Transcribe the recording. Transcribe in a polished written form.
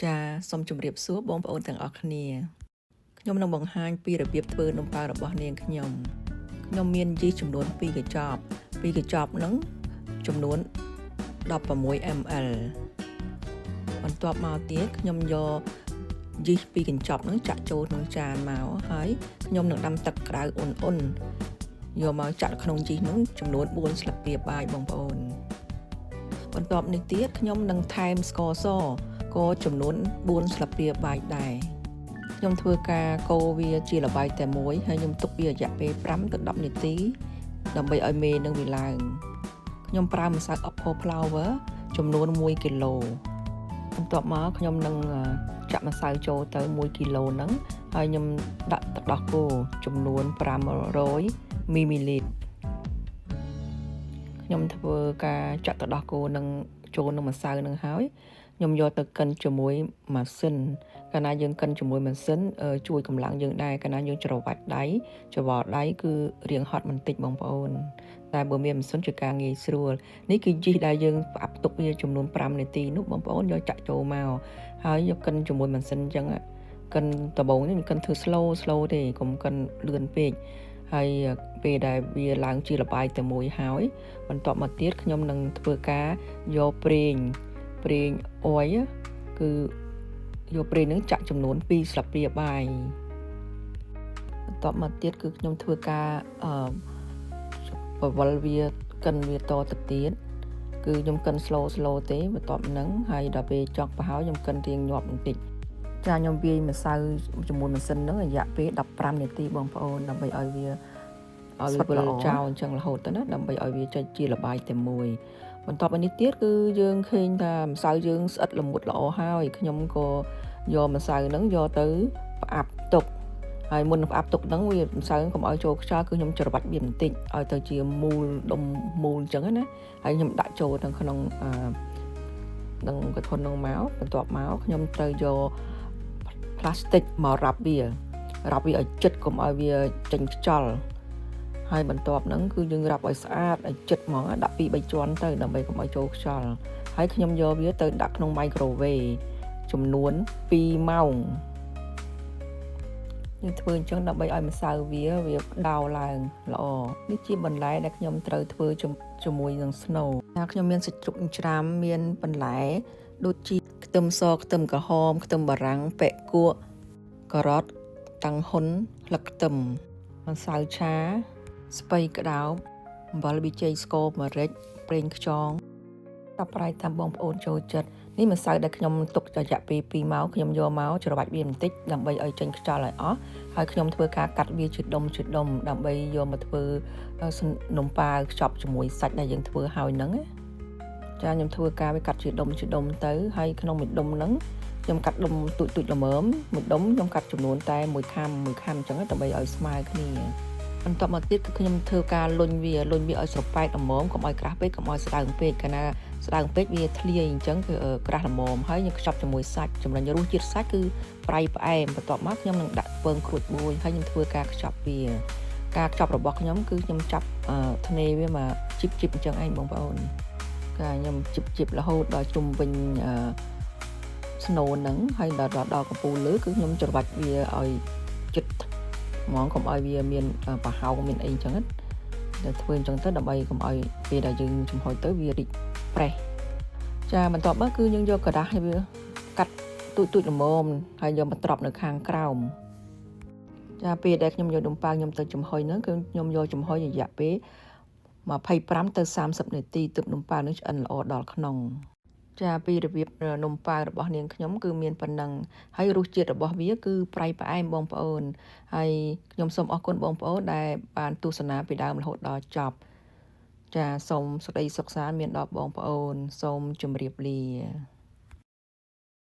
ចាសូមជម្រាបសួរបងប្អូនទាំងអស់គ្នាខ្ញុំនឹងបង្ហាញពីរបៀបធ្វើនំប៉័ងរបស់នាងខ្ញុំមានយីចំនួន2កញ្ចប់2កញ្ចប់ហ្នឹងចំនួន16 ml បន្ទាប់មកទៀតខ្ញុំយកយី2កញ្ចប់ហ្នឹងចាក់ចូលក្នុងចានមកហើយខ្ញុំនឹងដាំទឹកក្តៅអ៊ុនយកមកចាក់ក្នុងយីហ្នឹងចំនួន4ស្លាបព្រាបាយបងប្អូនបន្ទាប់នេះទៀតខ្ញុំនឹងថែមស្ករសក៏ចំនួន4ស្លាបព្រាបាយដែរខ្ញុំធ្វើការកូរវាជាល្បាយតែមួយហើយខ្ញុំទុកវារយៈពេល5ទៅ10នាទីដើម្បីឲ្យមេនឹងវាឡើងខ្ញុំប្រើម្សៅ Apple Flour ចំនួន1គីឡូបន្ទាប់មកខ្ញុំនឹងចាក់ម្សៅចូលទៅ1គីឡូហ្នឹងហើយខ្ញុំដាក់ទឹកដោះគោចំនួន500មីលីលីត្រខ្ញុំធ្វើការចាក់ទឹកដោះគោនឹងចូលនឹងម្សៅនឹងហើយខ្ញុំយកទៅកិនជាមួយម៉ាស៊ីនកាលណាយើងកិនជាមួយម៉ាស៊ីនជួយកម្លាំងយើងដែរកាលណាយើងច្របាច់ដៃច្របល់ដៃគឺរៀងហត់បន្តិចបងប្អូនតែបើមានម៉ាស៊ីនជាការងាយស្រួលនេះគឺជីដែលយើងផ្អាប់ទុកវាចំនួន5នាទីនោះបងប្អូនយកចាក់ចូលមកហើយយកកិនជាមួយម៉ាស៊ីនអញ្ចឹងកិនដំបូងនេះកិនធ្វើ slow ទេកុំកិនលឿនពេកហើយពេលដែលវាឡើងជាល្បាយតែមួយហើយបន្ទាប់មកទៀតខ្ញុំនឹងធ្វើការយកប្រេងអុយគឺយកប្រេងនឹងចាក់ចំនួន2ស្លាបព្រាបាយបន្ទាប់មកទៀតគឺខ្ញុំធ្វើការបវលវាកិនវាតទៅទៀតគឺខ្ញុំកិន slow ទេបន្ទាប់ហ្នឹងហើយដល់ពេលចង់ប្រហោខ្ញុំកិនរៀងញាប់បន្តិចចាខ្ញុំវាយម្សៅជាមួយម៉ាស៊ីនហ្នឹងរយៈពេល15នាទីបងប្អូនដើម្បីឲ្យវាវិលចោលអញ្ចឹងរហូតទៅណាដើម្បីឲ្យវាចេញជាល្បាយតែមួយបន្ទាប់មកនេះទៀតគឺយើងឃើញថាម្សៅយើងស្អិតល្មុតល្អហើយខ្ញុំក៏យកម្សៅហ្នឹងយកទៅផ្អាប់ទុកហើយមុននឹងផ្អាប់ទុកហ្នឹងវាម្សៅកុំឲ្យចូលខ្យល់គឺខ្ញុំច្របាច់វាបន្តិចឲ្យទៅជាមូលដុំមូលអញ្ចឹងណាហើយខ្ញុំដាក់ចូលទៅក្នុងនឹងកធុនហ្នឹងមកបន្ទាប់មកខ្ញុំត្រូវយកផ្លាស្ទិកមករាប់វាឲ្យជិតកុំឲ្យវាចេញខ្យល់ហើយបន្ទាប់ហ្នឹងគឺយើងរាប់ឲ្យស្អាតឲ្យជិតហ្មងដាក់2 3ជាន់ទៅដើម្បីកុំឲ្យចូលខ្យល់ហើយខ្ញុំយកវាទៅដាក់ក្នុង microwave ចំនួន2ម៉ោងយើងធ្វើអញ្ចឹងដើម្បីឲ្យម្សៅវាដោឡើងល្អនេះជាបន្លែដែលខ្ញុំត្រូវធ្វើជាមួយនឹងស្នូលខ្ញុំមានសាច់ជ្រូកច្រាំមានបន្លែដូចជាខ្ទឹមសខ្ទឹមក្រហមខ្ទឹមបារាំងប៉ែកគក់ការ៉ុតតាំងហ៊ុនស្លឹកខ្ទឹមម្សៅឆាស្ពៃក្តោបអំបិលប៊ីចេងស្ករម្រេចប្រេងខ្យងតាប្រៃតាមបងប្អូនចូលចិត្តនេះម្សៅដែលខ្ញុំទុករយៈពេល2ម៉ោងខ្ញុំយកមកច្របាច់វាបន្តិចដើម្បីឲ្យចេញខ្យល់ឲ្យអស់ហើយខ្ញុំធ្វើការកាត់វាជាដុំដើម្បីយកមកធ្វើនំប៉ាវខ្ចប់ជាមួយសាច់ដែលយើងធ្វើហើយហ្នឹងចាខ្ញុំធ្វើការវាកាត់ជាដុំទៅហើយក្នុងមួយដុំហ្នឹងខ្ញុំកាត់ដុំទូចល្មមមួយដុំខ្ញុំកាត់ចំនួនតែ1ខាំអញ្ចឹងដើម្បីឲ្យស្មើគ្នាបន្ទាប់មកទៀតគឺខ្ញុំធ្វើការលុញវាឲ្យស្រប៉ែតល្មមកុំឲ្យក្រាស់ពេកកុំឲ្យស្ដើងពេកកាលណាស្ដើងពេកវាធ្លាយអញ្ចឹងគឺក្រាស់ល្មមហើយខ្ញុំខ្ចប់ជាមួយសាច់ចំណេញរសជាតិសាច់គឺប្រៃផ្អែមបន្ទាប់មកខ្ញុំនឹងដាក់ពងក្រួចបួយហើយខ្ញុំធ្វើការខ្ចប់វាការខ្ចប់របស់ខ្ញុំគឺខ្ញុំចាប់ធ្នេវាមកជីបអញ្ចឹងឯងបងប្អូនការខ្ញុំជីបរហូតដល់ជុំវិញស្នូលហ្នឹងហើយដល់កំពូលលើគឺខ្ញុំច្របាច់វាឲ្យជិតហ្មងកុំឲ្យវាមានប្រហោងមានអីអញ្ចឹងតែធ្វើអញ្ចឹងទៅដើម្បីកុំឲ្យពេលដែលយើងចំហុយទៅវារីកប្រេះចាបន្ទាប់មកគឺយើងយកក្រដាសឲ្យវាកាត់ទូចល្មមហើយយកមកត្រប់នៅខាងក្រោមចាពេលដែលខ្ញុំយកនំប៉័ងខ្ញុំទៅចំហុយហ្នឹងគឺខ្ញុំយកចំហុយរយៈពេល25ទៅ30នាទីទើបនំប៉័ងនឹងឆ្អិនល្អដល់ក្នុងចាពីរបៀបនំប៉័ងរបស់នាងខ្ញុំគឺមានប៉ុណ្ណឹងហើយរសជាតិរបស់វាគឺប្រៃផ្អែមបងប្អូនហើយខ្ញុំសូមអរគុណបងប្អូនដែលបានទស្សនាពីដើមរហូតដល់ចប់ចាសូមសេចក្តីសុខសាន្តមានដល់បងប្អូនសូមជម្រាបលា